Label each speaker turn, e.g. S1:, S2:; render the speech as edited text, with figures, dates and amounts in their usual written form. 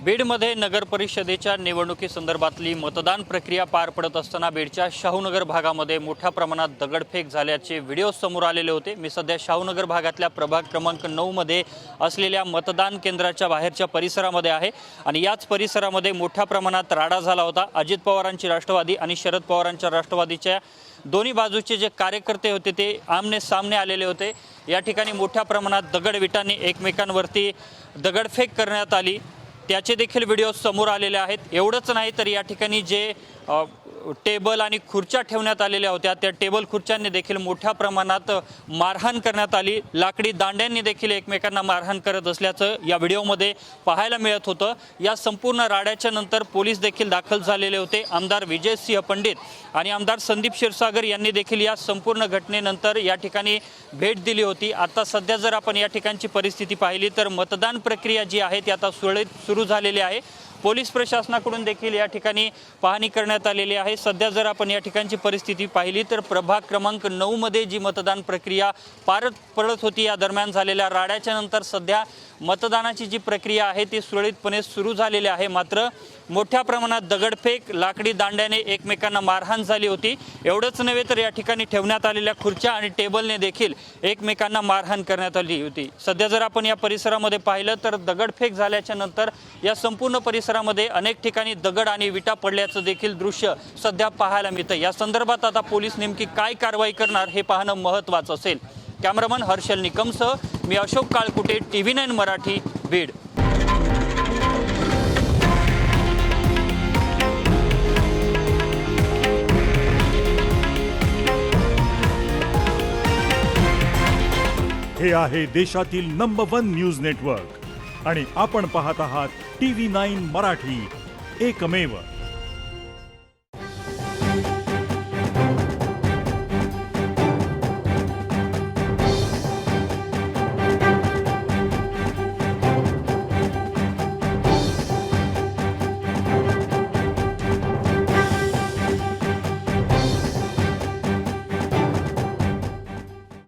S1: बीडमध्ये नगर परिषदेच्या निवडणुकीसंदर्भातली मतदान प्रक्रिया पार पडत असताना बीडच्या शाहूनगर भागामध्ये मोठ्या प्रमाणात दगडफेक झाल्याचे व्हिडिओ समोर आलेले होते। मी सध्या शाहूनगर भागातल्या प्रभाग क्रमांक 9 मध्ये असलेल्या मतदान केंद्राच्या बाहेरच्या परिसरामध्ये आहे आणि याच परिसरामध्ये मोठ्या प्रमाणात राडा झाला होता। अजित पवारांची राष्ट्रवादी आणि शरद पवारांच्या राष्ट्रवादीच्या दोन्ही बाजूचे जे कार्यकर्ते होते ते आमने सामने आलेले होते। या ठिकाणी मोठ्या प्रमाणात दगडविटांनी एकमेकांवरती दगडफेक करण्यात आली, त्याचे देखील व्हिडिओ समोर आलेले आहेत। एवढंच नाही तर या ठिकाणी जे टेबल आणि खुर्च्या ठेवण्यात आलेल्या होत्या त्या टेबल खुर्च्यांनी देखील मोठ्या प्रमाणात मारहाण करण्यात आली। लाकडी दांड्यांनी देखील एकमेकांना मारहाण करत असल्याचं या व्हिडिओमध्ये पाहायला मिळत होतं। या संपूर्ण राड्याच्या नंतर पोलीस देखील दाखल झालेले होते। आमदार विजयसिंह पंडित आणि आमदार संदीप क्षीरसागर यांनी देखील या संपूर्ण घटनेनंतर या ठिकाणी भेट दिली होती। आता सध्या जर आपण या ठिकाणची परिस्थिती पाहिली तर मतदान प्रक्रिया जी आहे ती आता सुरळीत सुरू झालेली आहे। पोलीस प्रशासनाकडून देखील या ठिकाणी पाहणी करण्यात आलेली आहे। सध्या जर आपण या ठिकाणची परिस्थिती पाहिली तर प्रभाग क्रमांक 9 मध्ये जी मतदान प्रक्रिया पार पडत होती या दरम्यान झालेल्या राड्याच्या नंतर सध्या मतदानाची जी प्रक्रिया आहे ती सुरळीतपणे सुरू झालेली आहे। मात्र मोठ्या प्रमाणात दगडफेक, लाकडी दांड्याने एकमेकांना मारहाण झाली होती। एवढंच नव्हे तर या ठिकाणी ठेवण्यात आलेल्या खुर्च्या आणि टेबलने देखील एकमेकांना मारहाण करण्यात आली होती। सध्या जर आपण या परिसरामध्ये पाहिलं तर दगडफेक झाल्याच्या नंतर या संपूर्ण परिसरामध्ये अनेक ठिकाणी दगड आणि विटा पडल्याचं देखील दृश्य सध्या पाहायला मिळतं। या संदर्भात आता पोलीस नेमकी काय कारवाई करणार हे पाहणं महत्त्वाचं असेल। कॅमेरामन हर्षल निकमसह मी अशोक काळकुटे, TV9 मराठी, बीड।
S2: हे आहे देशातील नंबर 1 न्यूज नेटवर्क आणि आपण पाहत आहात TV9 मराठी, एकमेव।